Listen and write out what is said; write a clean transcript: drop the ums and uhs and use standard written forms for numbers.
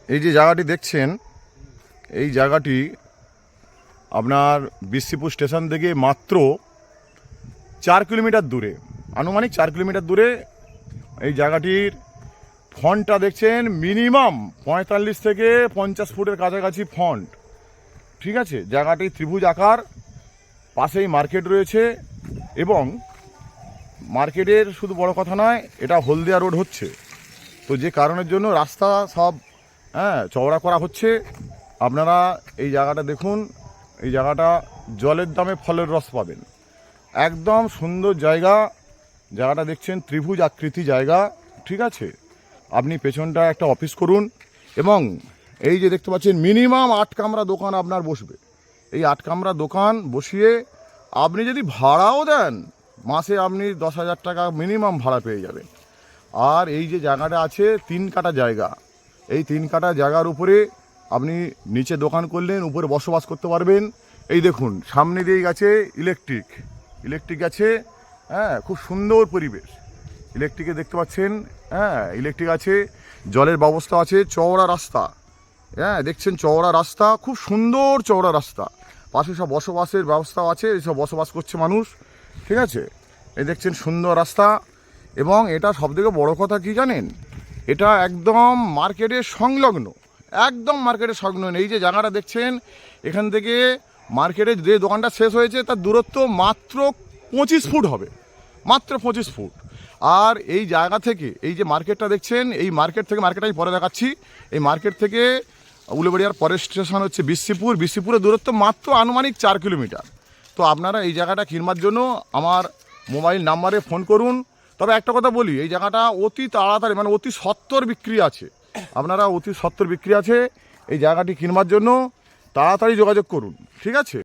এই যে জায়গাটি দেখছেন, এই জায়গাটি আপনার বিসিপুর স্টেশন থেকে মাত্র 4 কিলোমিটার দূরে, আনুমানিক 4 কিলোমিটার দূরে। এই জায়গাটির ফন্টটা দেখছেন মিনিমাম 45 থেকে 50 ফুটের কাছাকাছি ফন্ট। ঠিক আছে, জায়গাটি ত্রিভুজ আকার, পাশেই মার্কেট রয়েছে এবং মার্কেটের শুধু বড় কথা নয়, এটা হলদিয়া রোড হচ্ছে, তো যে কারণের জন্য রাস্তা সব চওড়া করা হচ্ছে। আপনারা এই জায়গাটা দেখুন, এই জায়গাটা জলের দামে ফলের রস পাবেন, একদম সুন্দর জায়গা। জায়গাটা দেখছেন ত্রিভুজ আকৃতি জায়গা। ঠিক আছে, আপনি পেছনটা একটা অফিস করুন এবং এই যে দেখতে পাচ্ছেন মিনিমাম 8 কামরা দোকান আপনার বসবে। এই 8 কামরা দোকান বসিয়ে আপনি যদি ভাড়াও দেন, মাসে আপনি 10,000 টাকা মিনিমাম ভাড়া পেয়ে যাবেন। আর এই যে জায়গাটা আছে 3 কাঠা জায়গা, এই 3 কাঠা জায়গার উপরে আপনি নিচে দোকান করলেন, উপরে বসবাস করতে পারবেন। এই দেখুন সামনে দিয়ে গেছে ইলেকট্রিক আছে, খুব সুন্দর পরিবেশ। ইলেকট্রিকে দেখতে পাচ্ছেন, ইলেকট্রিক আছে, জলের ব্যবস্থা আছে, চওড়া রাস্তা, দেখছেন চওড়া রাস্তা, খুব সুন্দর চওড়া রাস্তা। পাশে সব বসবাসের ব্যবস্থাও আছে, এইসব বসবাস করছে মানুষ। ঠিক আছে, এই দেখছেন সুন্দর রাস্তা। এবং এটা সবথেকে বড় কথা কি জানেন, এটা একদম মার্কেটের সংলগ্ন, একদম মার্কেটের সংলগ্ন। এই যে জায়গাটা দেখছেন, এখান থেকে মার্কেটের যে দোকানটা শেষ হয়েছে তার দূরত্ব মাত্র 25 ফুট হবে, মাত্র 25 ফুট। আর এই জায়গা থেকে এই যে মার্কেটটা দেখছেন, এই মার্কেট থেকে, মার্কেট আমি পরে দেখাচ্ছি, এই মার্কেট থেকে উলুবেড়িয়ার পরের স্টেশন হচ্ছে বিসিপুরের দূরত্ব মাত্র আনুমানিক 4 কিলোমিটার। তো আপনারা এই জায়গাটা কিনবার জন্য আমার মোবাইল নাম্বারে ফোন করুন। তবে একটা কথা বলি, এই জায়গাটা অতি তাড়াতাড়ি, মানে অতি সত্বর বিক্রি আছে। আপনারা অতি সত্বর বিক্রি আছে, এই জায়গাটি কিনবার জন্য তাড়াতাড়ি যোগাযোগ করুন। ঠিক আছে।